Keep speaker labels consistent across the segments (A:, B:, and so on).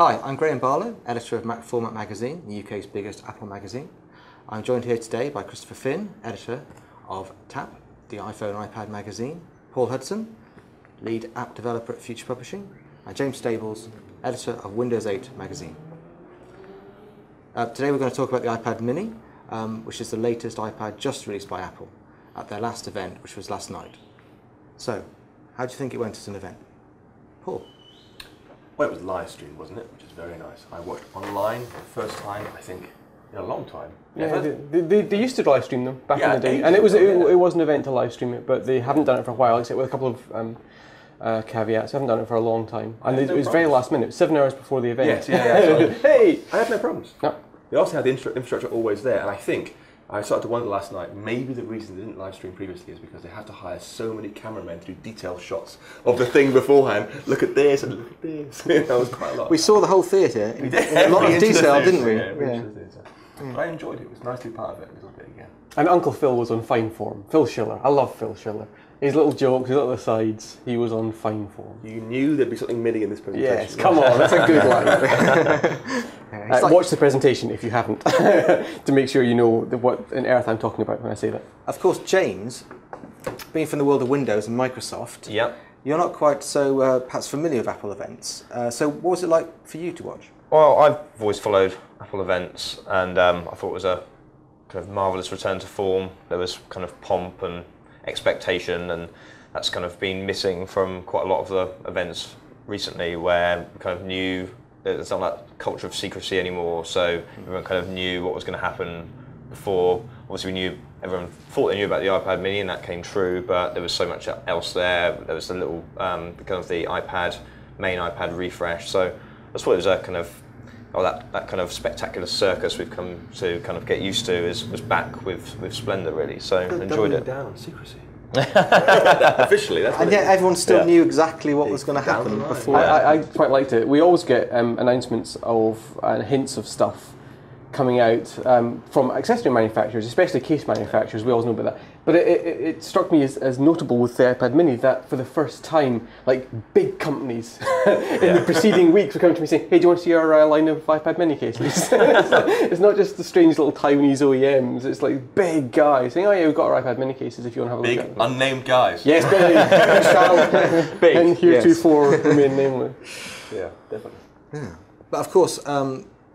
A: Hi, I'm Graham Barlow, editor of MacFormat magazine, the UK's biggest Apple magazine. I'm joined here today by Christopher Finn, editor of TAP, the iPhone and iPad magazine, Paul Hudson, lead app developer at Future Publishing, and James Stables, editor of Windows 8 magazine. Today we're going to talk about the iPad mini, which is the latest iPad just released by Apple at their last event, which was last night. So, how do you think it went as an event? Paul?
B: Well, it was live streamed, wasn't it? Which is very nice. I watched online for the first time, I think, in a long time.
C: Yeah, they used to live stream them back in the day, and it was an event to live stream it, but they haven't done it for a while, except with a couple of caveats. They haven't done it for a long time, and it was very last minute, 7 hours before the event.
B: Yes, yeah.
C: Hey!
B: I had no problems.
C: No.
B: They also had the infrastructure always there, and I think I started to wonder last night, maybe the reason they didn't live stream previously is because they had to hire so many cameramen to do detailed shots of the thing beforehand. Look at this and look at this. That was quite a lot.
A: We saw the whole theatre in a lot of detail, didn't we?
B: Yeah. But I enjoyed it. It was nice to be part of it a little bit again.
C: And Uncle Phil was on fine form. Phil Schiller. I love Phil Schiller. His little jokes, his little asides, he was on fine form.
B: You knew there'd be something MIDI in this presentation.
C: Yes, come on, that's a good line. Watch the presentation if you haven't, to make sure you know what on earth I'm talking about when I say that.
A: Of course, James, being from the world of Windows and Microsoft,
D: Yep.
A: you're not quite so perhaps familiar with Apple events. So what was it like for you to watch?
D: Well, I've always followed Apple events, and I thought it was a kind of marvellous return to form. There was kind of pomp and expectation, and that's kind of been missing from quite a lot of the events recently, where we kind of knew there's not that culture of secrecy anymore, so everyone kind of knew what was going to happen before. Obviously everyone thought they knew about the iPad mini, and that came true, but there was so much else there. There was the little kind of the main iPad refresh, so I thought it was a kind of that kind of spectacular circus we've come to kind of get used to was back with splendour, really. So enjoyed it.
B: Down on secrecy. Officially, that's.
A: And yet everyone still knew exactly what was going to happen before.
C: I quite liked it. We always get announcements of and hints of stuff coming out from accessory manufacturers, especially case manufacturers. We always know about that. But it struck me as notable with the iPad mini that for the first time, like big companies in the preceding weeks were coming to me saying, hey, do you want to see our line of iPad mini cases? It's not just the strange little Taiwanese OEMs, it's like big guys saying, oh yeah, we've got our iPad mini cases if you want to have a look at them.
B: Big, unnamed guys.
C: Yes, big. And heretofore remain nameless.
B: Yeah, definitely.
A: Yeah. But of course,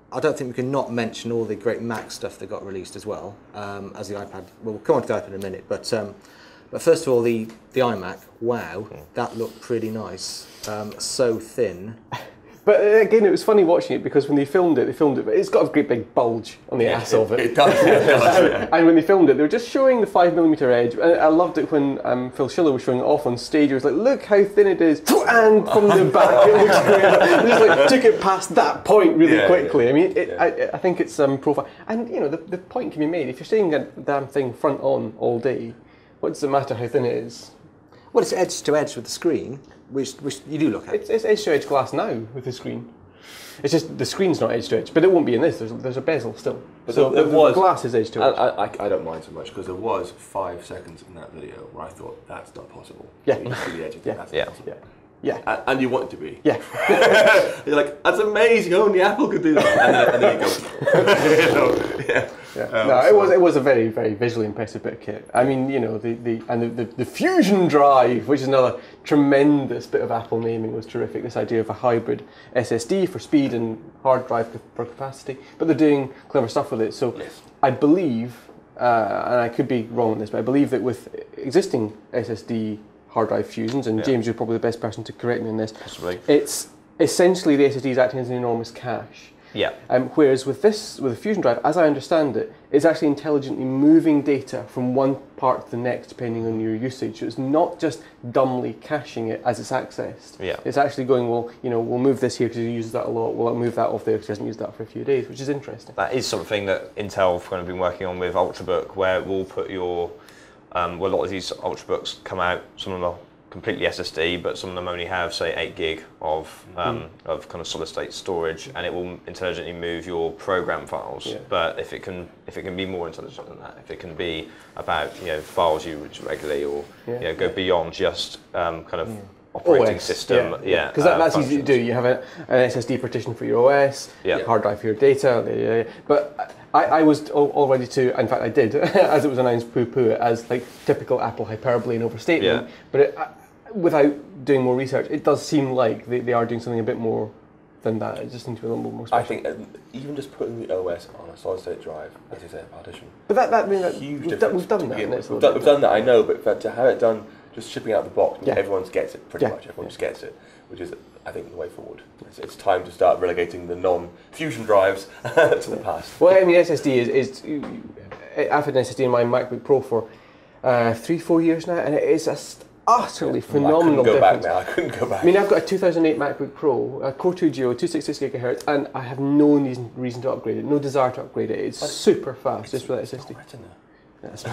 A: I don't think we can not mention all the great Mac stuff that got released as well as the iPad. Well, we'll come on to the iPad in a minute, but first of all, the iMac. Wow, that looked pretty nice. So thin.
C: But again, it was funny watching it because when they filmed it, but it's got a great big bulge on the ass of it.
B: It does.
C: And when they filmed it, they were just showing the 5mm edge. And I loved it when Phil Schiller was showing it off on stage. It was like, look how thin it is, and from the back, it looks great. They just like took it past that point really quickly. Yeah. I mean, I think it's profile. And you know, the point can be made. If you're seeing a damn thing front on all day, what does it matter how thin it is?
A: Well, it's edge to edge with the screen, which you do look at.
C: It's edge to edge glass now with the screen. It's just the screen's not edge to edge, but it won't be in this. There's a bezel still.
B: But
C: so
B: the
C: glass is edge to edge.
B: I don't mind so much because there was 5 seconds in that video where I thought that's not possible.
C: Yeah.
B: You see the edge of that's not possible.
C: Yeah.
B: And you want it to be.
C: Yeah.
B: You're like, that's amazing, only Apple could do that. And then you go.
C: It was a very, very visually impressive bit of kit. I mean, you know, the Fusion Drive, which is another tremendous bit of Apple naming, was terrific. This idea of a hybrid SSD for speed and hard drive for capacity. But they're doing clever stuff with it. So I believe, and I could be wrong on this, but I believe that with existing SSD hard drive fusions, and James, you're probably the best person to correct me on this.
D: Possibly.
C: It's essentially the SSD is acting as an enormous cache.
D: Yeah.
C: Whereas with a Fusion Drive, as I understand it, it's actually intelligently moving data from one part to the next depending on your usage. So it's not just dumbly caching it as it's accessed.
D: Yeah.
C: It's actually going, well, you know, we'll move this here because he uses that a lot. We'll move that off there because he hasn't used that for a few days, which is interesting.
D: That is something that Intel have kind of been working on with Ultrabook, where we'll put your well, a lot of these Ultrabooks come out, some of them are completely SSD, but some of them only have, say, 8 gig of kind of solid state storage, and it will intelligently move your program files. Yeah. But if it can be more intelligent than that, if it can be about files you use regularly, or go beyond just kind of operating system. Yeah,
C: because that's easy to do. You have an SSD partition for your OS, hard drive for your data. But I was all ready to, in fact I did, as it was announced, poo-poo it as like typical Apple hyperbole and overstatement.
D: Yeah.
C: But without doing more research, it does seem like they are doing something a bit more than that. It just seems to be a little more special.
B: I think even just putting the OS on a solid-state drive, as you say, a partition.
C: But that means
B: huge
C: we've
B: difference.
C: done that.
B: We've done that, I know, but to have it done just shipping out the box, everyone gets it pretty much. Everyone just gets it, which is, I think, the way forward. It's time to start relegating the non-fusion drives to the past.
C: Well, I mean, SSD is I've had an SSD in my MacBook Pro for 3-4 years now, and it is just utterly phenomenal difference.
B: I couldn't go back.
C: I mean, I've got a 2008 MacBook Pro, a Core 2 Duo, 266 gigahertz, and I have no reason to upgrade it, no desire to upgrade it. It's super fast just with that SSD. That's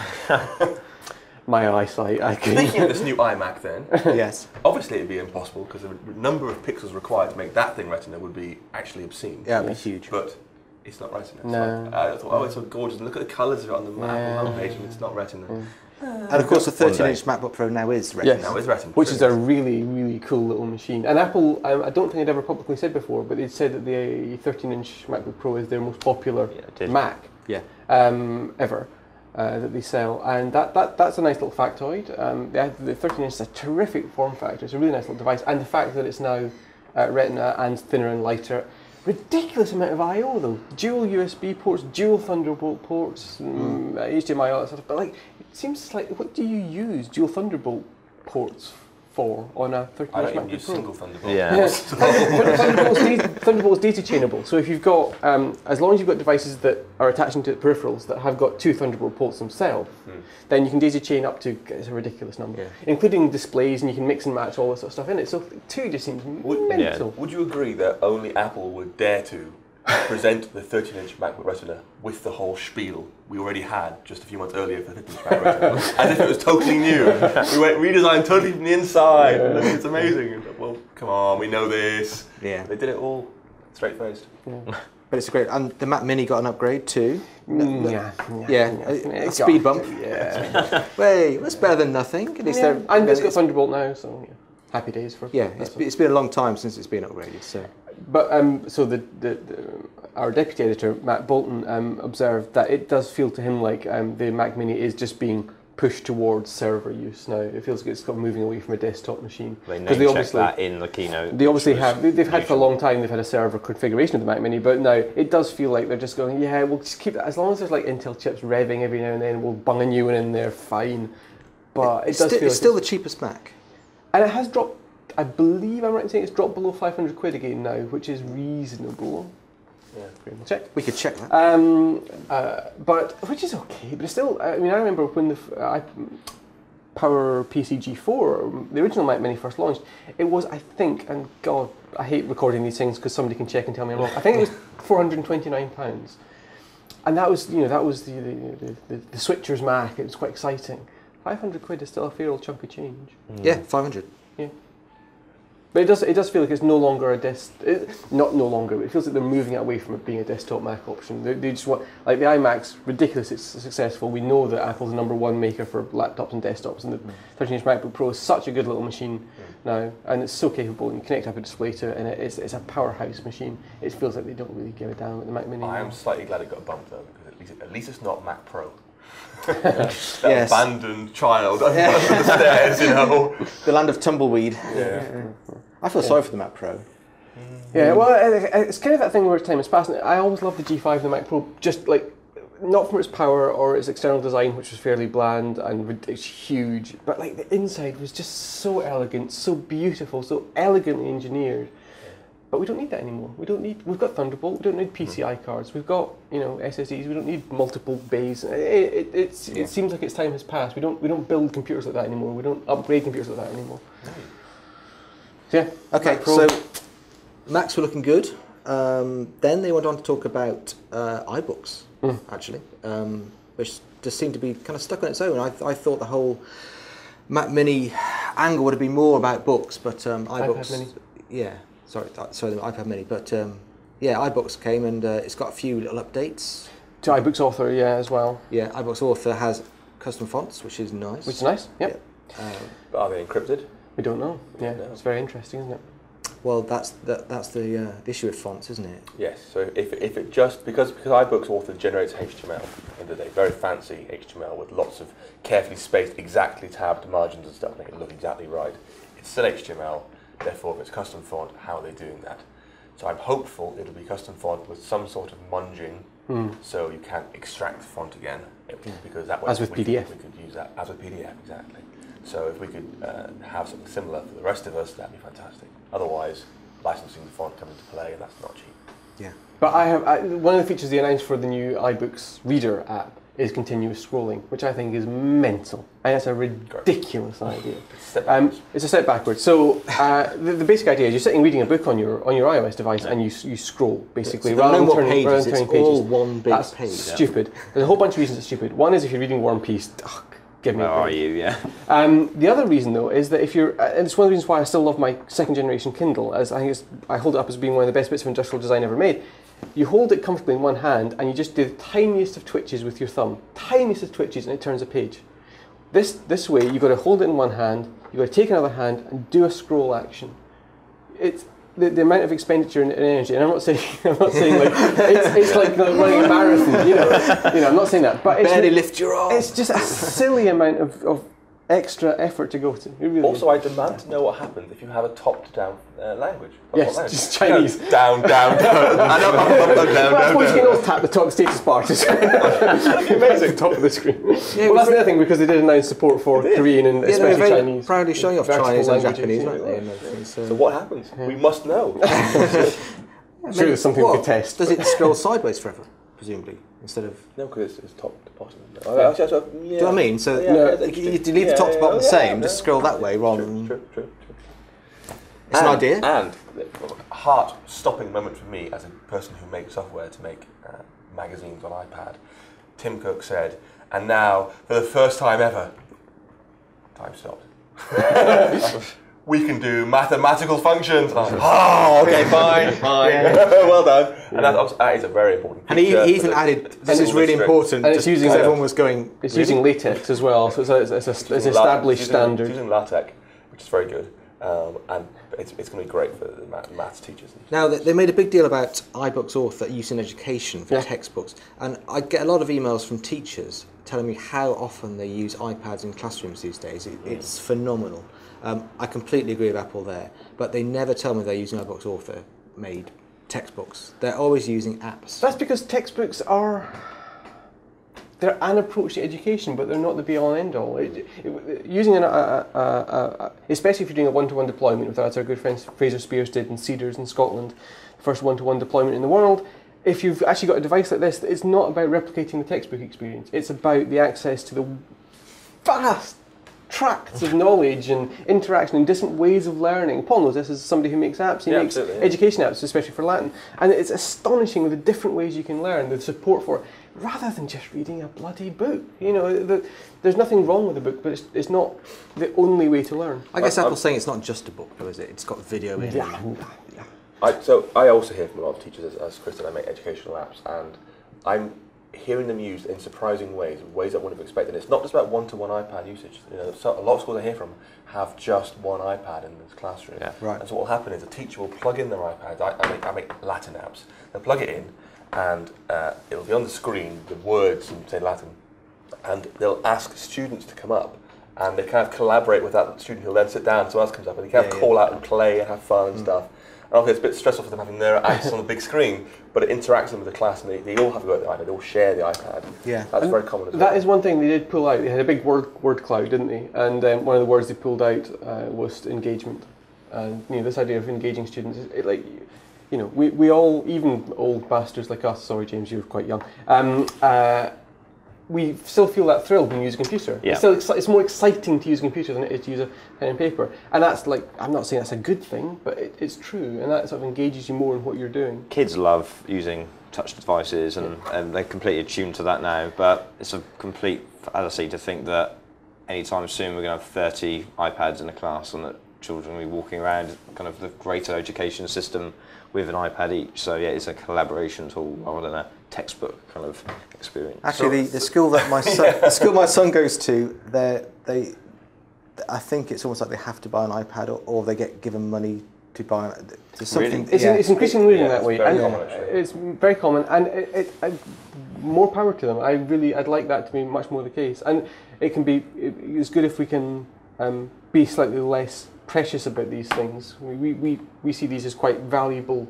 C: my eyesight.
B: Thinking of this new iMac then,
A: Yes.
B: obviously it'd be impossible because the number of pixels required to make that thing Retina would be actually obscene.
A: Yeah, it'd be huge.
B: But it's not Retina.
C: No.
B: I thought, oh, it's so gorgeous. And look at the colours of it on the Apple homepage, and it's not Retina.
A: And of course, the 13-inch MacBook Pro now is Retina.
C: Yes.
B: Now it's Retina.
C: Which is a really, really cool little machine. And Apple, I don't think they'd ever publicly said before, but they'd said that the 13-inch MacBook Pro is their most popular Mac ever that they sell. And that's a nice little factoid. The 13-inch is a terrific form factor. It's a really nice little device. And the fact that it's now Retina and thinner and lighter. Ridiculous amount of I/O though. Dual USB ports, dual Thunderbolt ports, HDMI, all that stuff. But like, it seems like, what do you use dual Thunderbolt ports for on a 13-inch MacBook Pro?
B: I don't use single Thunderbolt.
D: Yeah.
C: Thunderbolt is data chainable. So if you've got, as long as you've got devices that are attaching to peripherals that have got 2 Thunderbolt ports themselves, then you can daisy chain up to, it's a ridiculous number, including displays, and you can mix and match all this sort of stuff in it. So 2 just seems mental.
B: Would you agree that only Apple would dare to present the 13-inch MacBook Retina with the whole spiel we already had just a few months earlier for the 15-inch MacBook Retina, as if it was totally new? We went redesigned totally from the inside. Look, it's amazing. Well, come on, we know this.
A: Yeah.
B: They did it all straight-faced.
A: But it's great. And the Mac Mini got an upgrade too.
C: A
A: speed bump.
C: Yeah.
A: Wait, that's better than nothing. At least
C: And it's got Thunderbolt now, so happy days for
A: it's been a long time since it's been upgraded. So.
C: But so our deputy editor Matt Bolton observed that it does feel to him like the Mac Mini is just being pushed towards server use now. It feels like it's got moving away from a desktop machine.
D: They obviously that in the keynote.
C: They obviously have. They've had for a long time. They've had a server configuration of the Mac Mini, but now it does feel like they're just going. Yeah, we'll just keep that as long as there's like Intel chips revving every now and then. We'll bung a new one in there, fine. But it does feel
A: it's still the cheapest Mac,
C: and it has dropped. I believe I'm right in saying it's dropped below 500 quid again now, which is reasonable.
B: Yeah,
C: we'll check.
A: We could check that.
C: But which is okay, but it's still. I mean, I remember when the Power PC G4, the original Mac Mini, first launched. It was, I think, and God, I hate recording these things because somebody can check and tell me I'm wrong. I think it was £429, and that was the switcher's Mac. It was quite exciting. 500 quid is still a fair old chunk of change.
A: Yeah, 500.
C: Yeah. But it does feel like it's no longer a not no longer, but it feels like they're moving it away from it being a desktop Mac option. They just want, like the iMac's ridiculous, it's successful. We know that Apple's the #1 maker for laptops and desktops, and the 13-inch MacBook Pro is such a good little machine now, and it's so capable. You connect up a display to it, and it's a powerhouse machine. It feels like they don't really give a damn with the Mac Mini.
B: I am slightly glad it got bumped though, because at least it's not Mac Pro. That abandoned child under the stairs, you know.
A: The land of tumbleweed.
B: Yeah.
A: I feel sorry for the Mac Pro.
C: Yeah, well, it's kind of that thing where time is passing. I always loved the G5 and the Mac Pro, just like, not from its power or its external design, which was fairly bland and it's huge, but like the inside was just so elegant, so beautiful, so elegantly engineered. But we don't need that anymore. We've got Thunderbolt, we don't need PCI cards, we've got, SSDs, we don't need multiple bays. It seems like its time has passed. We don't build computers like that anymore. We don't upgrade computers like that anymore. Yeah.
A: Okay, so Macs were looking good. Then they went on to talk about iBooks, actually, which just seemed to be kind of stuck on its own. I thought the whole Mac Mini angle would have been more about books, but iBooks.
C: iPad Mini.
A: Yeah. Sorry, the iPad Mini, but iBooks came and it's got a few little updates.
C: To iBooks Author, as well.
A: Yeah, iBooks Author has custom fonts, which is nice.
C: Which is nice, yep.
B: But are they encrypted?
C: We don't know. Yeah, it's very interesting, isn't it?
A: Well, that's the issue with fonts, isn't it?
B: Yes. So if it just because iBooks author generates HTML in the day, very fancy HTML with lots of carefully spaced, exactly tabbed margins and stuff, make it look exactly right. It's still HTML. Therefore, if it's custom font, how are they doing that? So I'm hopeful it'll be custom font with some sort of munging, so you can't extract the font again, because that way
C: As with PDF.
B: we could use that as with PDF, exactly. So if we could have something similar for the rest of us, that'd be fantastic. Otherwise, licensing the font comes into play, and that's not cheap.
A: Yeah.
C: But one of the features they announced for the new iBooks Reader app is continuous scrolling, which I think is mental. And it's a ridiculous idea. It's a step backwards. So the basic idea is you're sitting reading a book on your iOS device, and you scroll basically
A: So
C: rather than
A: no more
C: turning
A: pages. It's
C: pages.
A: all one big
C: That's
A: page.
C: stupid. There's a whole bunch of reasons it's stupid. One is if you're reading War and Peace. Give me a
D: How are
C: break.
D: you? Yeah.
C: The other reason, though, is that if you're, and it's one of the reasons why I still love my second generation Kindle, as I hold it up as being one of the best bits of industrial design ever made. You hold it comfortably in one hand, and you just do the tiniest of twitches with your thumb, tiniest of twitches, and it turns a page. This way, you've got to hold it in one hand, you've got to take another hand and do a scroll action. It's the amount of expenditure and energy, and I'm not saying like it's like running a marathon, you know, I'm not saying that, but
A: Barely lift your arm.
C: it's just a silly amount of extra effort to go to. It really
B: Also,
C: is.
B: I demand to know what happens if you have a top-to-down language.
C: Yes,
B: What
C: just
B: language?
C: Chinese.
B: Down, down, down. And up,
C: Well, I suppose you can
B: down.
C: also tap the top status bar to
B: Amazing.
C: the top of the screen.
A: Yeah,
C: Well, that's the other thing, because they did announce support for Korean and
A: Yeah, they're
C: especially
A: very
C: Chinese.
A: proudly showing off
C: vertical
A: Chinese and
C: languages,
A: Japanese,
C: yeah.
A: aren't they? And everything,
B: So what happens? We must know.
C: Sure, there's something we
A: What?
C: could test.
A: Does it scroll sideways forever, presumably, instead of?
B: No, because it's top to bottom.
A: Do you know what I mean? So you leave the top to bottom the same, just scroll that way rather than.
B: True.
A: It's an idea.
B: And a heart-stopping moment for me as a person who makes software to make magazines on iPad. Tim Cook said, and now, for the first time ever, time stopped. We can do mathematical functions. And I was like, oh, okay, fine. Well done. And that is a very important
A: And he
B: feature
A: even
B: for the-
A: added, this
B: for
A: is
B: the
A: really
B: district.
A: important,
C: And
A: just
C: it's using
A: because
C: like-
A: everyone was going.
C: It's
A: really?
C: using latex as well, so it's an established
B: It's
C: standard.
B: using LaTeX, which is very good. And it's going to be great for the maths teachers.
A: Now, they made a big deal about iBooks Author use in education for
C: Yeah.
A: textbooks, and I get a lot of emails from teachers telling me how often they use iPads in classrooms these days. It's phenomenal. I completely agree with Apple there, but they never tell me they're using iBooks Author made textbooks. They're always using apps.
C: That's because textbooks they're an approach to education, but they're not the be-all and end-all. Using especially if you're doing a one-to-one deployment, as our good friend Fraser Spears did in Cedars in Scotland, the first one-to-one deployment in the world, if you've actually got a device like this, it's not about replicating the textbook experience. It's about the access to the vast tracts of knowledge and interaction and different ways of learning. Paul knows this as somebody who makes apps. He makes education apps, especially for Latin. And it's astonishing the different ways you can learn, the support for it, rather than just reading a bloody book. You know, there's nothing wrong with a book, but it's not the only way to learn.
A: I guess Apple's saying it's not just a book, though, is it? It's got video in it.
B: So I also hear from a lot of teachers, as Chris and I make educational apps, and I'm hearing them used in surprising ways I wouldn't have expected. It's not just about one-to-one iPad usage. You know, so a lot of schools I hear from have just one iPad in this classroom.
D: Yeah.
A: Right.
B: And so what will happen is a teacher will plug in their iPad. I make Latin apps. They'll plug it in, and it'll be on the screen, the words in, say, Latin, and they'll ask students to come up, and they kind of collaborate with that student who'll then sit down, someone else comes up, and they kind of call out and play and have fun and stuff. And obviously it's a bit stressful for them having their apps on the big screen, but it interacts them with the class, and they all have to go at the iPad, they all share the iPad.
A: Yeah.
B: That's very common as well.
C: That is one thing they did pull out. They had a big word cloud, didn't they? And one of the words they pulled out was engagement. And this idea of engaging students, we all, even old bastards like us. Sorry, James, you're quite young. We still feel that thrill when you use a computer.
D: Yeah.
C: It's more exciting to use a computer than it is to use a pen and paper. And that's I'm not saying that's a good thing, but it's true. And that sort of engages you more in what you're doing.
D: Kids love using touch devices, and they're completely attuned to that now. But it's a complete fallacy to think that anytime soon we're going to have 30 iPads in a class and that children will be walking around kind of the greater education system with an iPad each. So yeah, it's a collaboration tool rather than a textbook kind of experience.
A: Actually, the school that my son goes to, I think it's almost like they have to buy an iPad, or they get given money to buy. There's something.
C: It's,
A: Yeah.
C: it's increasingly moving that way.
B: Very
C: And
B: common, actually.
C: it's very common, and more power to them. I'd like that to be much more the case, and it can be. It's good if we can be slightly less precious about these things. We see these as quite valuable,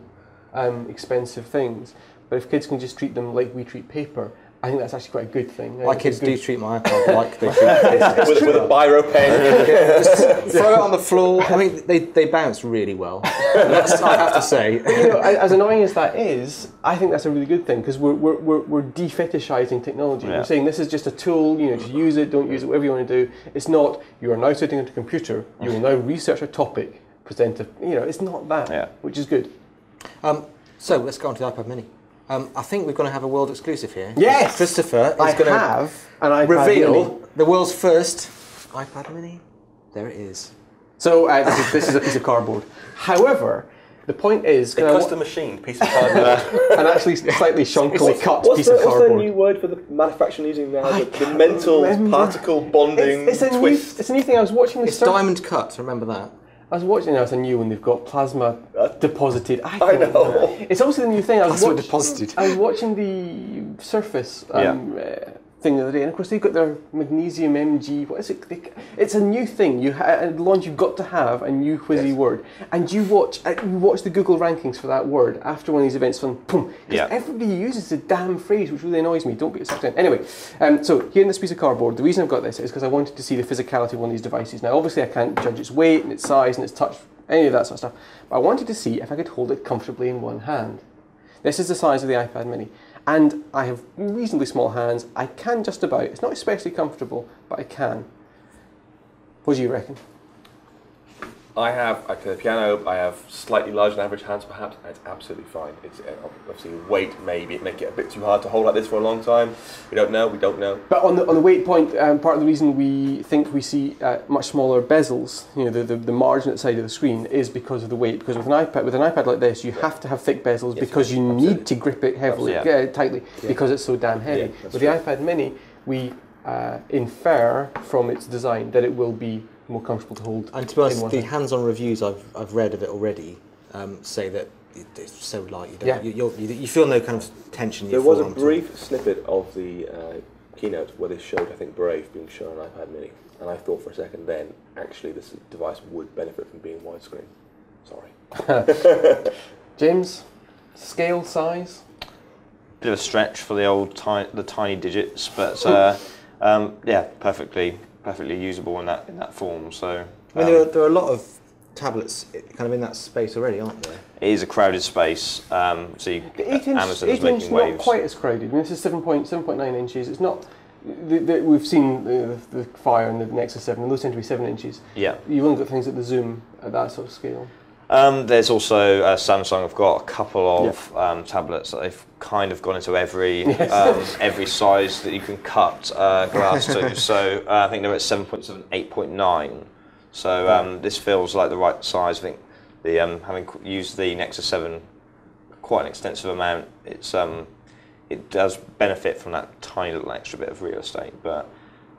C: expensive things, but if kids can just treat them like we treat paper, I think that's actually quite a good thing.
A: My kids do treat my iPad like they treat
B: with a biro pen.
A: Just throw it on the floor. I mean, they bounce really well. I have to say.
C: But, you know, as annoying as that is, I think that's a really good thing, because we're defetishizing technology.
D: Yeah.
C: We're saying this is just a tool. You know, just use it, don't use it, whatever you want to do. It's not. You are now sitting at a computer. You will now research a topic, present a. You know, it's not that.
D: Yeah.
C: Which is good.
A: So let's go on to the iPad Mini. I think we're going to have a world exclusive here.
C: Yes!
A: Christopher is
C: I
A: going to
C: have an iPad
A: reveal
C: Mini.
A: the world's first iPad Mini. There it is.
C: So this is a piece of cardboard. However, the point is,
B: A custom machined piece of cardboard.
C: an actually slightly shonkily cut piece of
B: What's
C: cardboard.
B: the new word for the manufacturer using now?
C: I
B: The
C: can't
B: mental
C: remember.
B: particle bonding
C: It's a
B: twist.
C: new thing. I was watching this.
A: It's diamond cut. Remember that.
C: I was watching it. It's a new one. They've got plasma deposited. I
B: know.
C: It's obviously the new thing.
A: Plasma deposited.
C: I was watching the Surface thing the other day, and of course they've got their magnesium MG. What is it? It's a new thing. At launch, you've got to have a new whizzy word, and you watch the Google rankings for that word after one of these events. Boom, because everybody uses the damn phrase, which really annoys me. Don't get sucked in. Anyway, so here in this piece of cardboard, the reason I've got this is because I wanted to see the physicality of one of these devices. Now, obviously, I can't judge its weight and its size and its touch, any of that sort of stuff. But I wanted to see if I could hold it comfortably in one hand. This is the size of the iPad Mini. And I have reasonably small hands. I can just about. It's not especially comfortable, but I can. What do you reckon?
B: I play the piano. I have slightly larger than average hands, perhaps, and it's absolutely fine. It's obviously weight maybe make it a bit too hard to hold like this for a long time. We don't know.
C: But on the weight point, part of the reason we think we see much smaller bezels, you know, the margin at the side of the screen, is because of the weight. Because with an iPad like this, you have to have thick bezels because you need to grip it heavily, tightly, because it's so damn heavy. With the iPad Mini, we infer from its design that it will be more comfortable to hold.
A: And to be honest, the hands-on reviews I've read of it already say that it's so light. You feel no kind of tension.
E: There was a brief snippet of the keynote where they showed, I think, Brave being shown on iPad Mini, and I thought for a second then, actually, this device would benefit from being widescreen. Sorry.
C: James, scale, size?
D: Bit of a stretch for the tiny digits, but yeah, perfectly usable in that form. So
A: I mean, there are a lot of tablets kind of in that space already, aren't there?
D: it is a crowded space. So Amazon is making waves.
C: Not quite as crowded. I mean, this is 7.9 inches. It's not. We've seen the Fire and the Nexus 7, and those tend to be 7 inches.
D: Yeah.
C: You've only got things at the Zoom at that sort of scale.
D: There's also Samsung have got a couple of tablets that they've kind of gone into every size that you can cut glass to. So I think they're at 7.7, 8.9. So this feels like the right size. I think the having used the Nexus 7 quite an extensive amount, it does benefit from that tiny little extra bit of real estate. But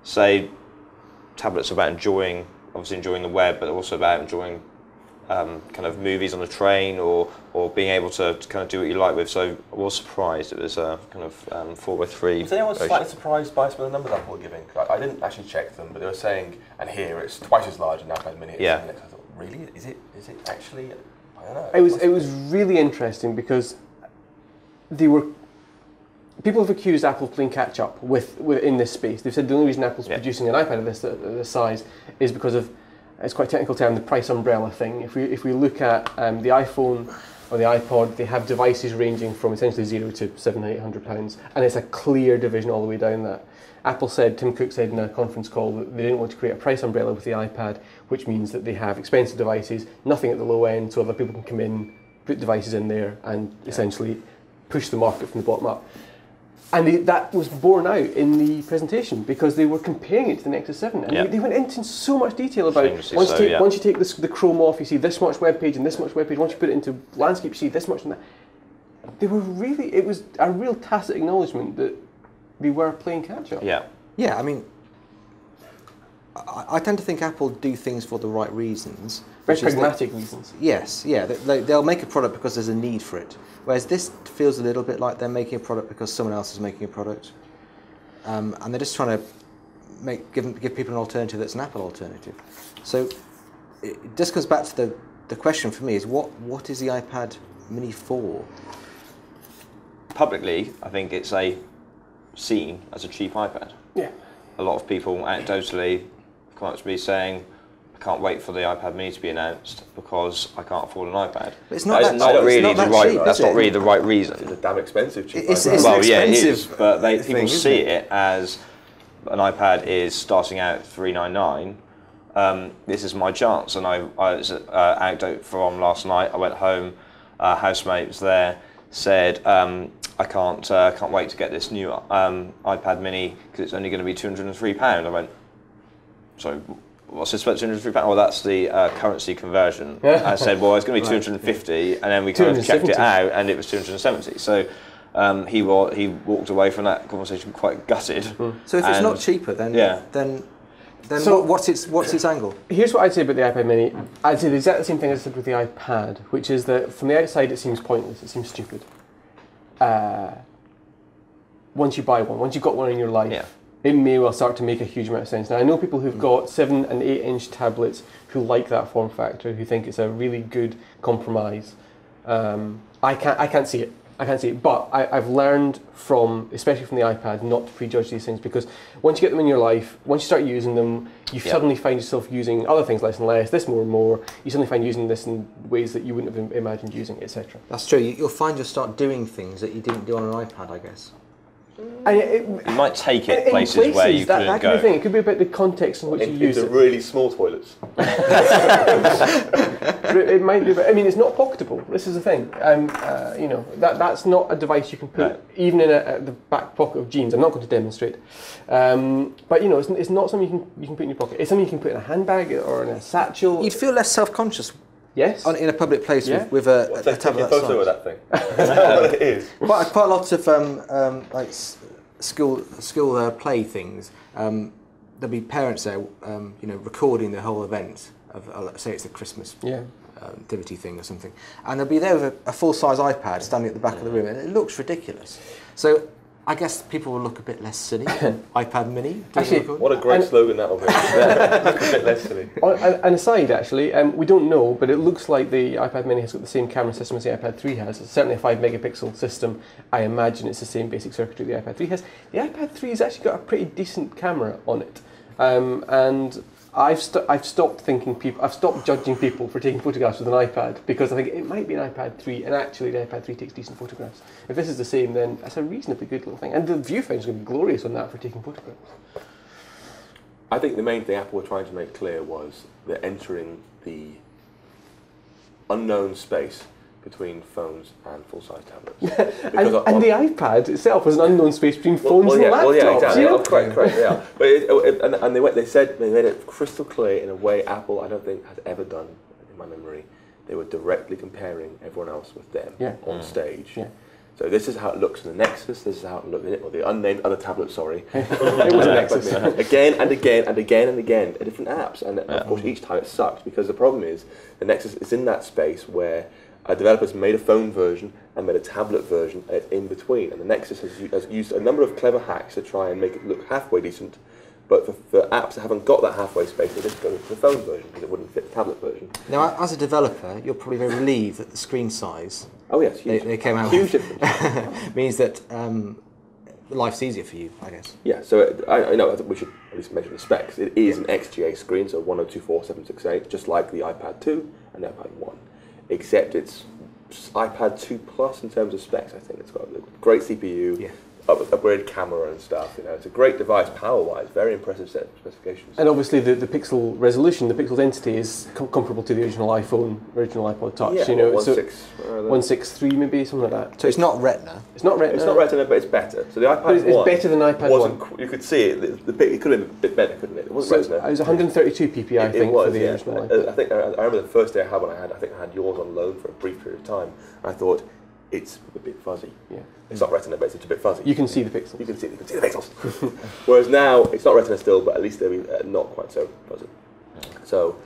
D: say tablets are about enjoying the web, but also about enjoying kind of movies on the train or being able to kind of do what you like with. So I was surprised it was a kind of 4x3.
B: Was anyone slightly surprised by some of the numbers Apple were giving? I didn't actually check them, but they were saying, and here it's twice as large in iPad Mini.
D: Yeah.
B: I thought, really? Is it actually? I don't know.
C: It was really interesting because people have accused Apple of playing catch up in this space. They've said the only reason Apple's producing an iPad of this size is because of, it's quite a technical term, the price umbrella thing. If we look at the iPhone or the iPod, they have devices ranging from essentially £0 to £700-800, and it's a clear division all the way down that. Tim Cook said in a conference call that they didn't want to create a price umbrella with the iPad, which means that they have expensive devices, nothing at the low end, so other people can come in, put devices in there, and essentially push the market from the bottom up. And that was borne out in the presentation because they were comparing it to the Nexus 7. And they went into so much detail about once you take the Chrome off, you see this much web page and this much web page. Once you put it into landscape, you see this much and that. It was a real tacit acknowledgement that they were playing catch up.
A: Yeah, I mean, I tend to think Apple do things for the right reasons.
C: Very
A: which is that-
C: pragmatic reasons.
A: Yes, yeah. They'll make a product because there's a need for it. Whereas this feels a little bit like they're making a product because someone else is making a product. And they're just trying to give people an alternative that's an Apple alternative. So it just comes back to the question for me is what is the iPad Mini for?
D: Publicly, I think it's seen as a cheap iPad.
C: Yeah.
D: A lot of people anecdotally come up to me saying, I can't wait for the iPad Mini to be announced because I can't afford an iPad.
A: But it's not
D: That's
A: that
D: not really
A: it's not
D: the
A: that
D: right.
A: cheap,
D: That's
A: is
D: not
A: it?
D: really the right reason.
E: It's a damn expensive cheap
A: It's
E: iPad.
A: an
D: Well, yeah, it
A: expensive
D: is, but
A: thing,
D: people
A: isn't
D: see
A: it?
D: it as an iPad is starting out at $399. This is my chance, and it's an anecdote from last night. I went home, housemate was there, said, I can't wait to get this new iPad Mini because it's only going to be £203. I went, sorry, what's this about £203? Well, that's the currency conversion. I said, well, it's going to be 250, and then we kind of checked it out, and it was 270. So he walked away from that conversation quite gutted.
A: So if it's not cheaper, then
C: So-
A: what's its angle?
C: Here's what I'd say about the iPad Mini. I'd say the exact same thing as I said with the iPad, which is that from the outside it seems pointless, it seems stupid. Once you buy one, once you've got one in your life, it may well start to make a huge amount of sense. Now I know people who've got 7 and 8 inch tablets who like that form factor, who think it's a really good compromise. I can't see it. I can't see it, but I've learned from, especially from the iPad, not to prejudge these things, because once you get them in your life, once you start using them, you suddenly find yourself using other things less and less, this more and more. You suddenly find using this in ways that you wouldn't have imagined using, etc.
A: That's true. You'll find you'll start doing things that you didn't do on an iPad, I guess.
D: You might take it
C: in
D: places where you
C: that
D: couldn't
C: could be the
D: go.
C: thing. It could be about the context in which you use
E: Into
C: it.
E: really small toilets.
C: It might be. I mean, it's not pocketable. This is the thing. You know, that's not a device you can put even in the back pocket of jeans. I'm not going to demonstrate, but you know, it's not something you can put in your pocket. It's something you can put in a handbag or in a satchel.
A: You'd feel less self-conscious
C: Yes.
A: in a public place with a
E: Take
A: tablet
E: a
A: that
E: photo of
A: size.
E: that thing. That's what it is.
A: Quite lots of like school play things. There'll be parents there, recording the whole event of, say it's a Christmas activity thing or something, and they'll be there with a full-size iPad standing at the back of the room, and it looks ridiculous. So I guess people will look a bit less silly. iPad Mini.
C: Actually,
E: What a great slogan that will be. Look a bit less silly.
C: An aside, actually, we don't know, but it looks like the iPad Mini has got the same camera system as the iPad 3 has. It's certainly a 5 megapixel system. I imagine it's the same basic circuitry the iPad 3 has. The iPad 3 has actually got a pretty decent camera on it, and I've stopped judging people for taking photographs with an iPad, because I think it might be an iPad 3, and actually the iPad 3 takes decent photographs. If this is the same, then that's a reasonably good little thing, and the viewfinder is going to be glorious on that for taking photographs.
E: I think the main thing Apple were trying to make clear was they're entering the unknown space between phones and full-size tablets.
C: and the iPad itself was an unknown space between phones and laptops.
E: Well, yeah, exactly.
C: You know?
E: Correct, yeah. But they made it crystal clear in a way Apple, I don't think, has ever done in my memory. They were directly comparing everyone else with them on stage. Yeah. So this is how it looks in the Nexus. This is how it looks in or the unnamed other tablet. Sorry,
C: it was a Nexus.
E: Again and again and again and again, different apps, and of course each time it sucks, because the problem is the Nexus is in that space where developers made a phone version and made a tablet version, and it's in between. And the Nexus has used a number of clever hacks to try and make it look halfway decent, but for apps that haven't got that halfway space, they just go to the phone version because it wouldn't fit the tablet version.
A: Now, as a developer, you're probably very relieved that the screen size
E: huge.
A: they came out
E: huge
A: with
E: difference.
A: means that life's easier for you, I guess.
E: Yeah, so I know, I think we should at least mention the specs. It is an XGA screen, so 1024/768, just like the iPad 2 and the iPad 1. Except it's iPad 2 Plus in terms of specs. I think it's got a great CPU, upgraded camera and stuff. It's a great device power-wise, very impressive set of specifications.
C: And obviously the pixel resolution, the pixel density is comparable to the original iPhone, original iPod Touch.
E: Yeah,
C: 163 maybe, something like that.
A: So it's not Retina.
C: It's not Retina.
E: It's not Retina, but it's better. So the iPad
C: But it's
E: 1
C: better than iPad
E: wasn't.
C: 1.
E: You could see it. It could have been a bit better, couldn't it? It wasn't Retina.
C: It was 132 ppi, I think, for the original iPad.
E: I remember the first day I had one. I think I had yours on loan for a brief period of time. And I thought, it's a bit fuzzy.
C: Yeah.
E: It's not Retina, but it's a bit fuzzy.
C: You can see the pixels.
E: You can see the pixels. Whereas now, it's not Retina still, but at least they're not quite so fuzzy. So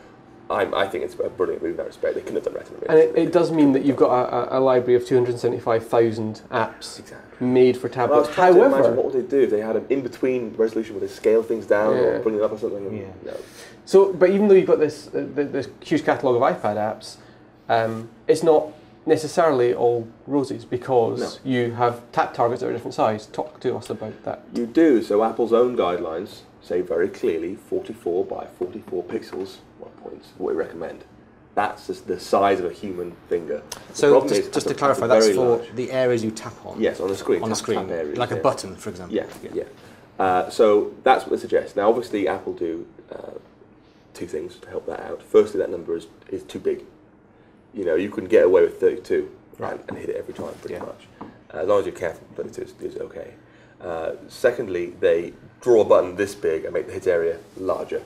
E: I think it's a brilliant move in that respect. They couldn't have done Retina.
C: And it does mean that you've got a library of 275,000 apps made for tablets.
E: Well, I was trying to imagine
C: However,
E: what would they do if they had an in-between resolution where they scale things down or bring it up or something.
A: Yeah.
E: No.
C: so, but even though you've got this huge catalogue of iPad apps, it's not necessarily all roses because you have tap targets that are different size. Talk to us about that.
E: You do. So Apple's own guidelines say very clearly 44 by 44 pixels, 1 point, what we recommend. That's just the size of a human finger.
A: So just to clarify, that's for
E: large.
A: the areas you tap on.
E: Yes, on the screen.
A: On the screen,
E: tap areas,
A: like a button, for example.
E: Yeah. So that's what they suggest. Now, obviously, Apple do two things to help that out. Firstly, that number is too big. You know, you can get away with 32 and hit it every time, pretty much. As long as you're careful, 32 is okay. Secondly, they draw a button this big and make the hit area larger.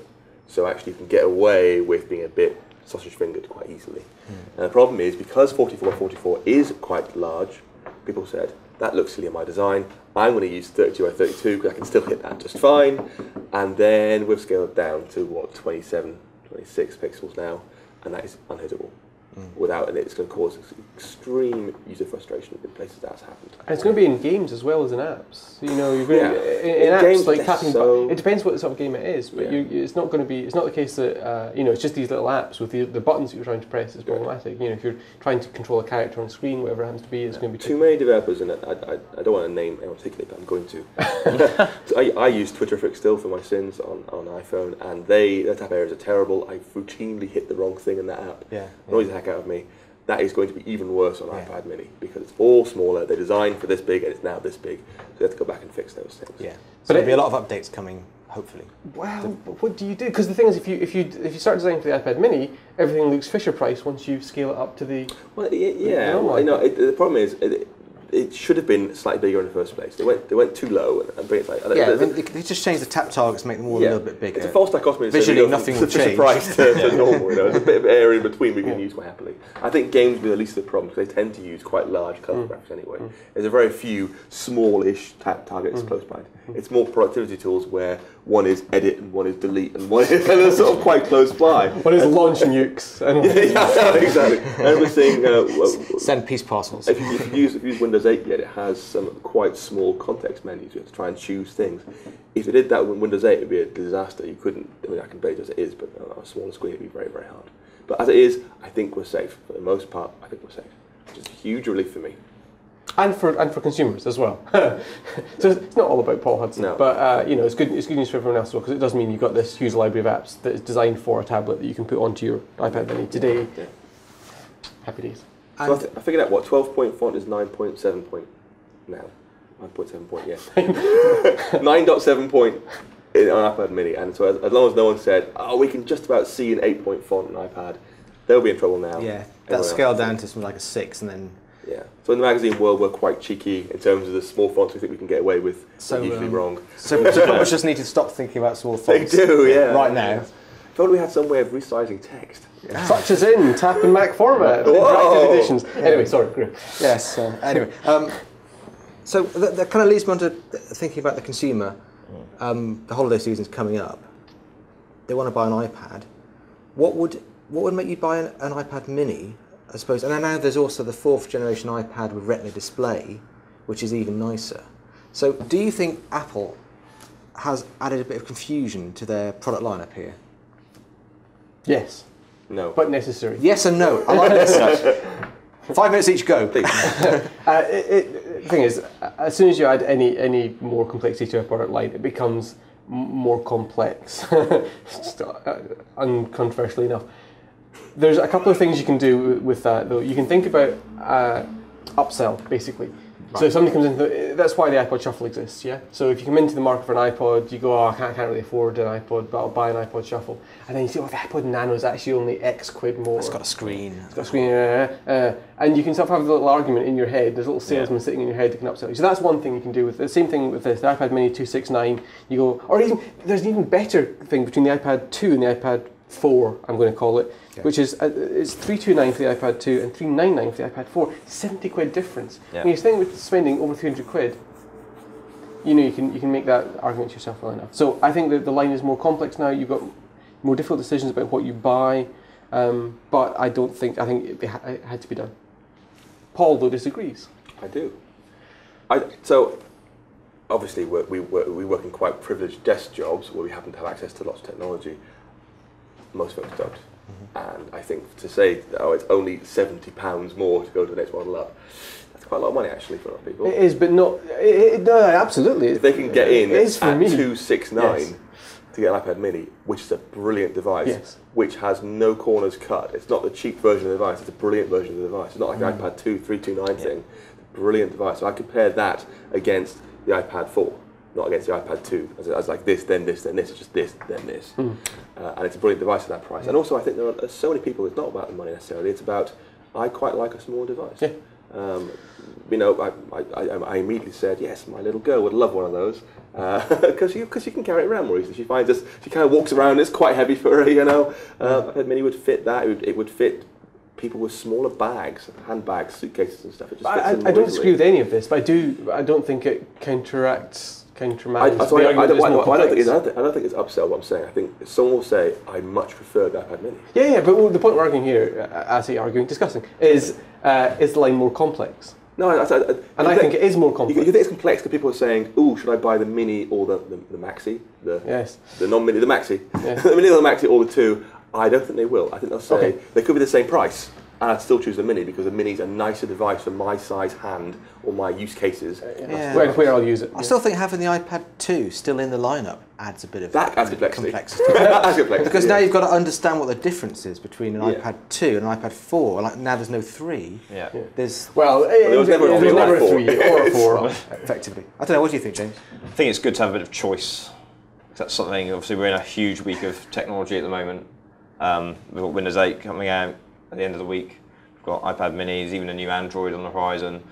E: So actually you can get away with being a bit sausage-fingered quite easily. And the problem is, because 44 by 44 is quite large, people said, that looks silly in my design, I'm going to use 32 by 32 because I can still hit that just fine. And then we've scaled down to, what, 27, 26 pixels now, and that is unhittable. Without, and it's going to cause extreme user frustration in places that's happened.
C: And it's going to be in games as well as in apps. You know, you're going to, in apps
E: games,
C: like tapping.
E: so
C: it depends what sort of game it is, but it's not going to be. It's not the case that you know, it's just these little apps with the buttons that you're trying to press is problematic. You know, if you're trying to control a character on screen, whatever it happens to be, it's going to be
E: too many developers, and I don't want to name anyone particularly, but I'm going to. So I use Twitterfix still for my sins on iPhone, and their tap areas are terrible. I routinely hit the wrong thing in that app. Annoys the heck out of me. That is going to be even worse on iPad mini because it's all smaller. They're designed for this big and it's now this big. So they have to go back and fix those things.
A: Yeah. So there'll be a lot of updates coming, hopefully.
C: Well, what do you do? Because the thing is, if you start designing for the iPad mini, everything looks Fisher Price once you scale it up to the.
E: Well, the problem is it should have been slightly bigger in the first place. They went too low and bring it like.
A: They just changed the tap targets to make them all a little bit bigger.
E: It's a false dichotomy.
A: Visually, nothing will change.
E: Price to normal. You know, there's a bit of area in between we can use quite happily. I think games will be the least of the problem because they tend to use quite large colour graphics anyway. There's a very few smallish tap targets close by. It's more productivity tools where one is edit and one is delete and one is kind of sort of quite close by.
C: One is launch nukes.
E: Exactly. And we're seeing
A: send peace parcels.
E: If you use Windows 8 yet, it has some quite small context menus. You have to try and choose things. If they did that with Windows 8, it would be a disaster. You couldn't. I mean, I can bear it as it is, but on a smaller screen, it would be very, very hard. But as it is, I think we're safe. For the most part, I think we're safe. Which is a huge relief for me.
C: And for consumers as well. So it's not all about Paul Hudson, but you know, it's good news for everyone else as well, because it does mean you've got this huge library of apps that is designed for a tablet that you can put onto your iPad mini today. Happy days.
E: So I figured out what 12-point font is 9.7 point now. 9.7 point, yeah. 9.7 point on iPad mini, and so as long as no one said, oh, we can just about see an 8-point font on iPad, they'll be in trouble now.
A: Yeah, that's scaled down to something like a 6, and then.
E: Yeah. So in the magazine world, we're quite cheeky in terms of the small fonts we think we can get away with.
A: So
E: usually wrong.
A: So publishers just need to stop thinking about small fonts.
E: They do, yeah.
A: Right now.
E: If only we had some way of resizing text.
C: Such as in tap and MacFormat, interactive editions. Anyway, sorry.
A: Yes. Anyway, so that kind of leads me on to thinking about the consumer. The holiday season's coming up. They want to buy an iPad. What would make you buy an iPad mini? I suppose, and now there's also the 4th generation iPad with Retina display, which is even nicer. So, do you think Apple has added a bit of confusion to their product lineup here?
C: Yes.
E: No.
C: But necessary.
A: Yes and no. I like this. 5 minutes each, go.
E: Please.
C: The thing is, as soon as you add any more complexity to a product line, it becomes more complex. Just, uncontroversially enough. There's a couple of things you can do with that, though. You can think about upsell, basically. Right. So if somebody comes in, that's why the iPod Shuffle exists, yeah? So if you come into the market for an iPod, you go, oh, I can't really afford an iPod, but I'll buy an iPod Shuffle. And then you see, oh, the iPod Nano is actually only X quid more.
A: It's got a screen.
C: It's got a screen, and you can sort of have a little argument in your head. There's a little salesman sitting in your head that can upsell you. So that's one thing you can do with the same thing with this, the iPad Mini 269. You go, or even, there's an even better thing between the iPad 2 and the iPad 4, I'm going to call it, which is it's 329 for the iPad 2 and 399 for the iPad 4. 70 quid difference.
D: Yeah.
C: When you're thinking with spending over 300 quid, you know, you can make that argument to yourself well enough. So I think that the line is more complex now. You've got more difficult decisions about what you buy, but I think it had to be done. Paul, though, disagrees.
E: I do. So obviously we work in quite privileged desk jobs where we happen to have access to lots of technology. Most folks don't. And I think to say, it's only £70 more to go to the next model up, that's quite a lot of money actually for a lot of people.
C: It is, but no, absolutely.
E: If they can get in
C: it is for
E: at
C: me.
E: 269
C: Yes.
E: to get an iPad mini, which is a brilliant device,
C: Yes.
E: which has no corners cut. It's not the cheap version of the device, it's a brilliant version of the device. It's not like the iPad 2 329 thing. Brilliant device. So I compare that against the iPad 4, not against the iPad 2. As like this, then this, then this. It's just this, then this. And it's a brilliant device at that price. And also I think there are so many people, it's not about the money necessarily, it's about, I quite like a small device.
C: Yeah.
E: You know, I immediately said, yes, my little girl would love one of those, because you can carry it around more easily. She finds this, she kind of walks around, it's quite heavy for her, you know. iPad mini would fit that, it would fit people with smaller bags, handbags, suitcases and stuff. It just fits in more
C: I don't
E: easily.
C: disagree with any of this, but I don't think it countermanages
E: I
C: the
E: don't
C: argument
E: think
C: that it's more complex.
E: I don't think it's upsell what I'm saying. I think someone will say, I much prefer the iPad mini.
C: Yeah, but the point we're arguing here, discussing, is the line more complex?
E: No,
C: I think it is more complex.
E: You think it's complex because people are saying, "Oh, should I buy the mini or the Maxi, the non-mini, the Maxi, the mini or the Maxi or the 2?" I don't think they will. I think they'll say they could be the same price, and I'd still choose the mini because the mini's a nicer device for my size hand or my use cases.
C: Where I'll use it.
A: I still think having the iPad 2 still in the lineup adds a bit of
E: That adds complexity.
A: complexity.
E: That's complexity,
A: Because now
E: yeah.
A: you've got to understand what the difference is between an
E: Yeah.
A: iPad 2 and an iPad 4. Like now there's no 3.
D: Yeah.
A: There's
E: there was never a three or a four.
C: 3 or a 4.
A: effectively. I don't know. What do you think, James?
D: I think it's good to have a bit of choice. That's something, obviously we're in a huge week of technology at the moment. We've got Windows 8 coming out at the end of the week. We've got iPad minis, even a new Android on the horizon.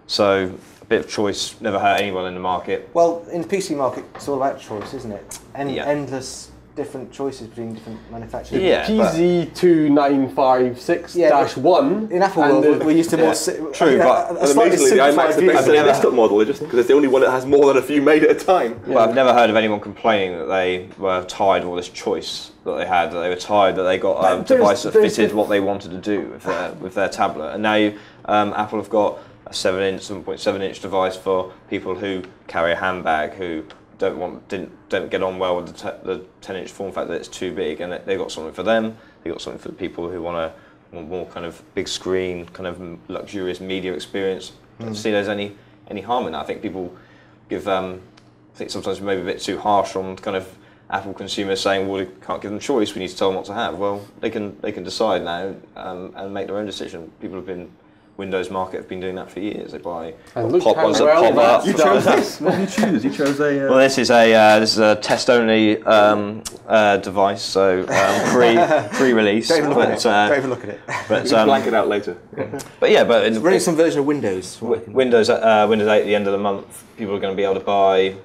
D: So a bit of choice never hurt anyone in the market.
A: Well, in the PC market, it's all about choice, isn't it?
D: Yeah.
A: Endless different choices between different manufacturers.
D: Yeah,
C: PZ2956-1.
A: In Apple world, we're used to more.
D: True, but
A: a slightly
E: Amazingly, the iMac's the
A: simplified
E: best
A: view.
D: never-
E: desktop model, just because it's the only one that has more than a few made at a time.
D: Well, I've never heard of anyone complaining that they were tired of all this choice that they had, that they were tired that they got a device that fitted what they wanted to do with their tablet. And now Apple have got a 7.7-inch device for people who carry a handbag, who don't get on well with the 10-inch form factor. That it's too big, and they got something for them. They got something for the people who want more kind of big screen, kind of luxurious media experience. I don't see there's any harm in that. I think people give. I think sometimes maybe a bit too harsh on kind of Apple consumers saying, well, we can't give them choice. We need to tell them what to have. Well, they can decide now and make their own decision. People have been. Windows market have been doing that for years. They buy pop ones that pop up.
B: You chose this. What did you choose? You chose a.
D: Well, this is a test-only device, so pre-release.
A: Don't even look at it. Don't even look at it.
D: But
E: Blank it out later.
D: but
A: It's running some version of Windows.
D: Windows 8 at the end of the month, people are going to be able to buy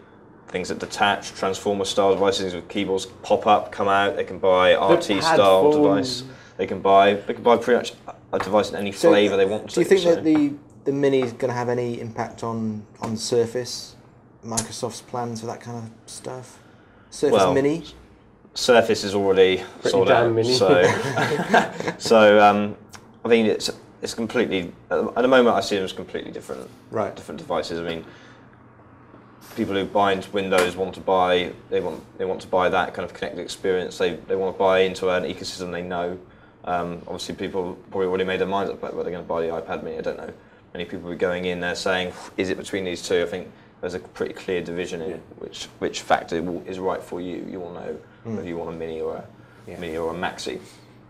D: things that detach, transformer-style devices, things with keyboards pop up, come out. They can buy RT-style device. They can buy pretty much a device in any flavour they want to.
A: Do you think that the Mini is going to have any impact on the Surface, Microsoft's plans for that kind of stuff? Surface Mini?
D: Surface is already sold out,
C: mini.
D: so I think it's completely. At the moment, I see them as completely different devices. I mean, people who buy into Windows want to buy that kind of connected experience. They want to buy into an ecosystem they know. Obviously, people probably already made their minds up about whether they're going to buy the iPad mini. I don't know. Many people are going in there saying, is it between these two? I think there's a pretty clear division in which factor is right for you. You will know whether you want a mini or a Maxi.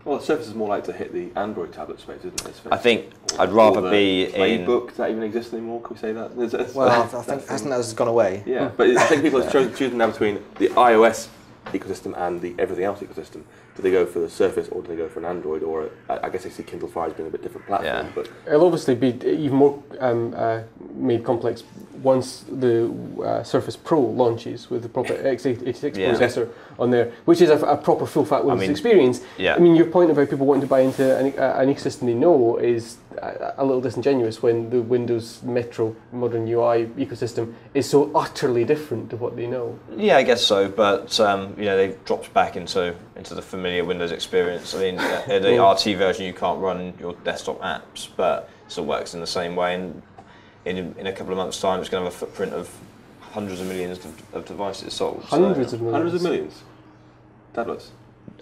E: Well, the Surface is more like to hit the Android tablet space, isn't it?
D: I think I'd rather be in.
E: iBooks, does that even exist anymore? Can we say that?
A: Well, I think hasn't that gone away?
E: Yeah, but I think people are choosing now between the iOS ecosystem and the everything else ecosystem. Do they go for the Surface or do they go for an Android? Or I guess they see Kindle Fire as being a bit different platform.
D: Yeah.
E: But
C: it'll obviously be even more made complex once the Surface Pro launches with the proper x86
D: Yeah.
C: processor on there, which is a proper full-fat Windows experience.
D: Yeah.
C: I mean, your point about people wanting to buy into an ecosystem they know is a little disingenuous when the Windows Metro modern UI ecosystem is so utterly different to what they know.
D: Yeah, I guess so, but you know, they've dropped back into the familiar Windows experience. I mean, the RT version you can't run your desktop apps, but it still works in the same way. And in a couple of months' time, it's going to have a footprint of hundreds of millions of devices sold.
C: Hundreds of millions.
E: Hundreds of millions. Tablets.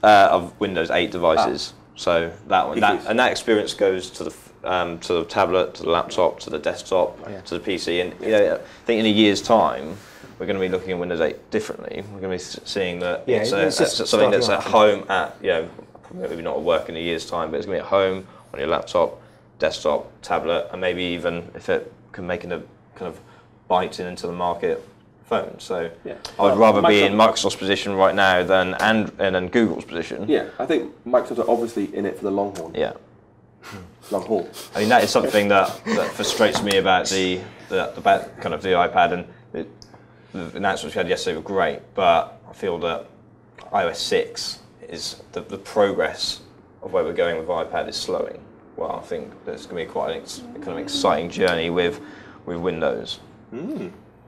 D: Of Windows 8 devices. So that one,
E: PCs.
D: that experience goes to the tablet, to the laptop, to the desktop, to the PC. And you know, I think in a year's time, we're going to be looking at Windows 8 differently. We're going to be seeing that it's something that's at home, maybe not at work in a year's time, but it's going to be at home on your laptop, desktop, tablet, and maybe even if it can make a kind of bite into the market, phone. So I would rather be in Microsoft's position right now than Google's position.
E: Yeah, I think Microsoft are obviously in it for the long haul.
D: Yeah.
E: Long haul.
D: I mean, that is something that frustrates me about the kind of the iPad, and the announcements we had yesterday were great, but I feel that iOS 6 is the progress of where we're going with iPad is slowing. Well, I think there's going to be quite an kind of exciting journey with Windows.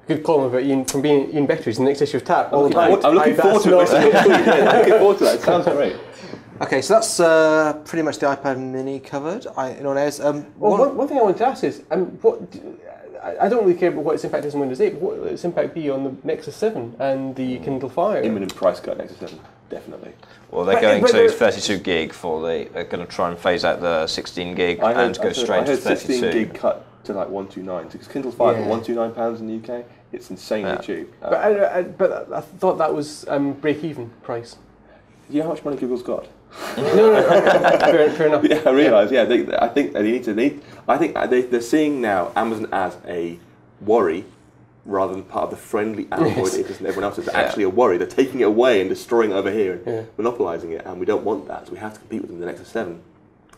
C: Good column about Ian from being Ian Beckery's in the next issue of Tap.
E: I'm looking forward to it. I'm looking forward to that. It sounds great.
A: Okay, so that's pretty much the iPad Mini covered.
C: One thing I wanted to ask is, I don't really care about what its impact is on Windows 8, but what will its impact be on the Nexus 7 and the Kindle Fire?
E: Imminent price cut Nexus 7, definitely.
D: Well, they're going to 32 gig they're going to try and phase out the 16 gig and go straight to 32.
E: 16 gig cut to like 129, because Kindle Fire at £129 in the UK, it's insanely cheap.
C: But I thought that was break-even price.
E: Do you know how much money Google's got?
C: No, fair enough.
E: Yeah, I realise. Yeah, I think they're seeing now Amazon as a worry rather than part of the friendly Android ecosystem everyone else. It's actually a worry. They're taking it away and destroying it over here and monopolising it, and we don't want that. So we have to compete with them in the Nexus 7.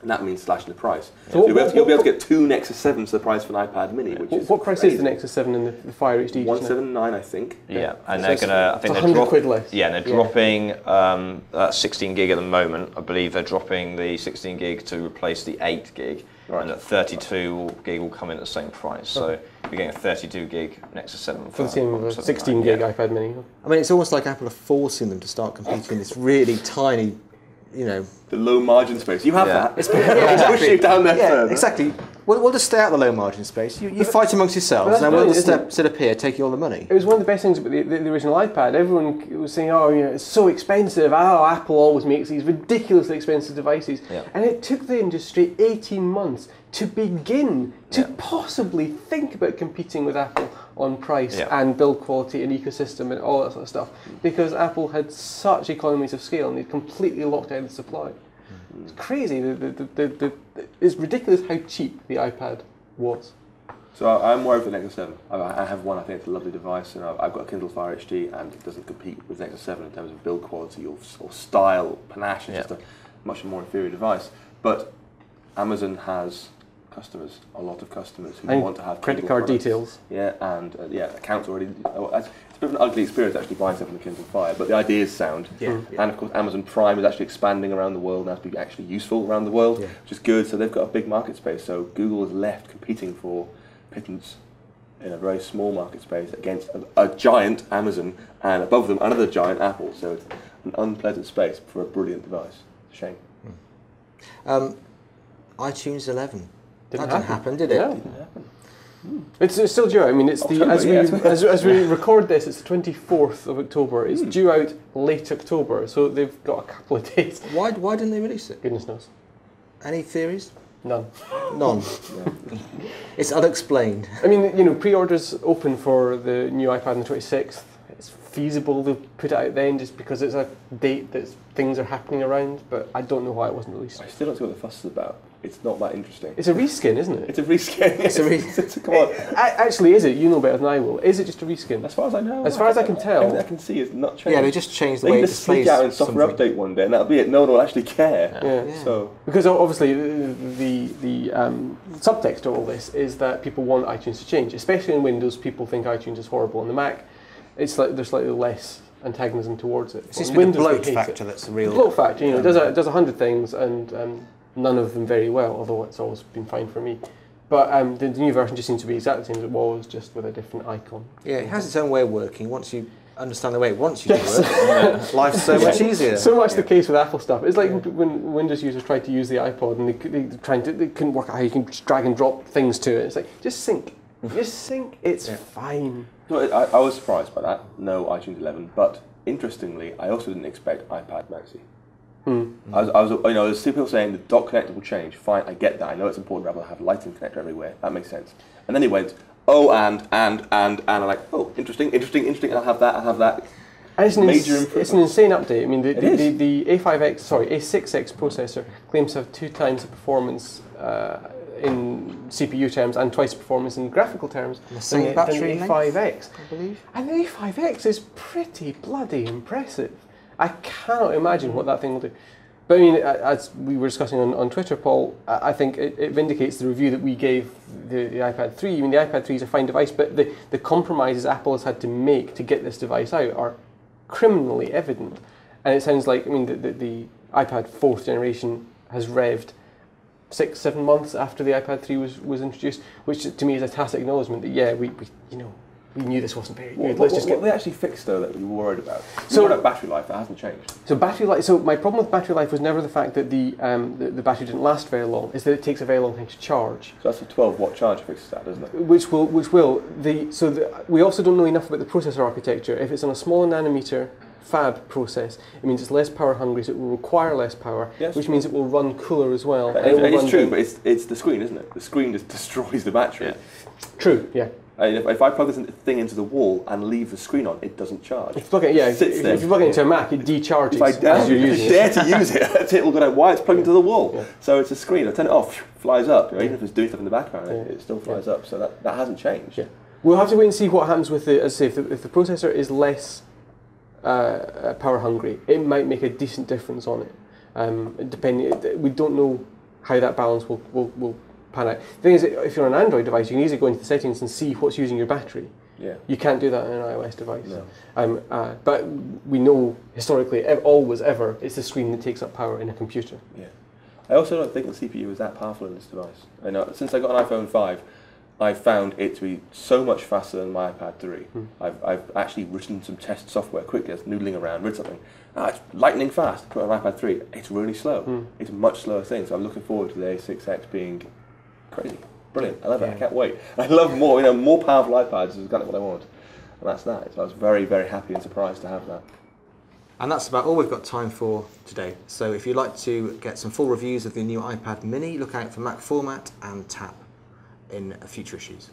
E: And that means slashing the price. So you'll be able to get two Nexus 7s for the price of an iPad Mini, which is
C: what price
E: crazy.
C: is the Nexus 7 and the Fire HD?
E: 179, I think.
D: Yeah, and they're going to. I think
C: they're £100 less.
D: Yeah, and they're dropping 16 gig at the moment. I believe they're dropping the 16 gig to replace the 8 gig, and that 32 gig will come in at the same price. So you're getting a 32 gig Nexus 7
C: for the same as a 16 gig iPad Mini.
A: I mean, it's almost like Apple are forcing them to start competing in this really tiny,
E: the low margin space. You have that.
A: It's
E: pushing you down there further.
A: Exactly. We'll just stay out the low margin space. You fight amongst yourselves, and we'll just sit up here taking all the money.
C: It was one of the best things about the original iPad. Everyone was saying, it's so expensive. Apple always makes these ridiculously expensive devices. Yeah. And it took the industry 18 months to begin to possibly think about competing with Apple on price and build quality and ecosystem and all that sort of stuff, because Apple had such economies of scale and they'd completely locked out the supply. It's crazy. It's ridiculous how cheap the iPad was.
E: So I'm worried for the Nexus 7. I have one. I think it's a lovely device, and I've got a Kindle Fire HD, and it doesn't compete with Nexus 7 in terms of build quality or style, panache. It's just a much more inferior device. But Amazon has customers, a lot of customers who want to have
C: credit
E: Kindle
C: card
E: products.
C: details.
E: Yeah, and accounts already. It's a bit of an ugly experience actually buying stuff on the Kindle Fire, but the idea is sound. And of course, Amazon Prime is actually expanding around the world now to be actually useful around the world, which is good. So they've got a big market space. So Google is left competing for pittance in a very small market space against a giant Amazon, and above them another giant Apple. So it's an unpleasant space for a brilliant device. It's a shame.
A: iTunes 11. That didn't happen, did it?
C: No, it didn't happen. It's still due out. I mean, it's as we record this, it's the 24th of October. It's due out late October, so they've got a couple of days.
A: Why didn't they release it?
C: Goodness knows.
A: Any theories?
C: None.
A: It's unexplained.
C: I mean, pre-orders open for the new iPad on the 26th. it's feasible to put it out then just because it's a date that things are happening around, but I don't know why it wasn't released.
E: I still don't see what the fuss is about. It's not that interesting.
C: It's a reskin, isn't it?
E: It's a reskin. Come on.
C: Actually, is it? You know better than I will. Is it just a reskin?
E: As far as I know.
C: As far as I can tell.
E: Everything I can see is not changed.
A: Yeah, they just changed the
E: they
A: way
E: can
A: it
E: just sneak
A: displays
E: out in software
A: something.
E: update one day, and that'll be it. No one will actually care.
C: Yeah.
E: So
C: Because obviously the subtext of all this is that people want iTunes to change, especially in Windows. People think iTunes is horrible. On the Mac, it's like there's slightly less antagonism towards it.
A: It's just
C: On
A: been the
C: Windows,
A: bloat
C: they hate
A: factor
C: it.
A: that's the real.
C: The bloat factor, it does 100 things and none of them very well. Although it's always been fine for me. But the new version just seems to be exactly the same as it was, just with a different icon.
A: Yeah, it has its own way of working. Once you understand the way it wants you to work, life's so much easier.
C: So much the case with Apple stuff. It's like when Windows users tried to use the iPod and they couldn't work out how you can drag and drop things to it. It's like, just sync. Just sync. It's fine.
E: no, I was surprised by that. No iTunes 11, but interestingly, I also didn't expect iPad Maxi. I was, there's still people saying the dock connector will change. Fine, I get that. I know it's important for Apple to have a Lightning connector everywhere. That makes sense. And then he went, and I'm like, oh, interesting. And I'll have that.
C: And it's an
E: Major
C: it's an insane update. I mean, the
E: is.
C: A6X processor claims to have 2 times the performance in CPU terms and twice the performance in graphical terms
A: The same battery
C: than the
A: length,
C: A5X.
A: I believe.
C: And the A5X is pretty bloody impressive. I cannot imagine what that thing will do. But I mean, as we were discussing on Twitter, Paul, I think it vindicates the review that we gave the iPad 3. I mean, the iPad 3 is a fine device, but the compromises Apple has had to make to get this device out are criminally evident. And it sounds like, I mean, the iPad 4th generation has revved 6-7 months after the iPad 3 was introduced, which to me is a tacit acknowledgement that, we knew this wasn't very good.
E: What they actually fixed though that you were worried about?
C: So
E: battery life, that hasn't changed.
C: So battery life. So my problem with battery life was never the fact that the battery didn't last very long. Is that it takes a very long time to charge.
E: So that's a 12-watt charge fixes that, doesn't it?
C: We also don't know enough about the processor architecture. If it's on a smaller nanometer fab process, it means it's less power hungry, so it will require less power, which means it will run cooler as well.
E: It's true, but it's the screen, isn't it? The screen just destroys the battery.
C: Yeah. True. Yeah.
E: If I plug this thing into the wall and leave the screen on, it doesn't charge.
C: If you plug it into a Mac, it decharges
E: as you're using it. If I dare to use it, it will go down. Why? It's plugged into the wall. Yeah. So it's a screen. I turn it off, flies up. Even if it's doing stuff in the background, it still flies up. So that hasn't changed. Yeah.
C: We'll have to wait and see what happens with if the processor is less power hungry, it might make a decent difference on it. Depending, we don't know how that balance will pan out. The thing is, if you're on an Android device, you can easily go into the settings and see what's using your battery. Yeah. You can't do that on an iOS device. No. But we know historically, always ever, it's the screen that takes up power in a computer.
E: Yeah. I also don't think the CPU is that powerful in this device. I know since I got an iPhone 5, I've found it to be so much faster than my iPad 3. I've actually written some test software quickly, just noodling around, read something. It's lightning fast. Put it on iPad 3, it's really slow. It's a much slower thing, so I'm looking forward to the A6X being crazy. Brilliant. I love it. I can't wait. I love more powerful iPads is exactly what I want. And that's that. So I was very, very happy and surprised to have that.
A: And that's about all we've got time for today. So if you'd like to get some full reviews of the new iPad mini, look out for MacFormat and Tap in future issues.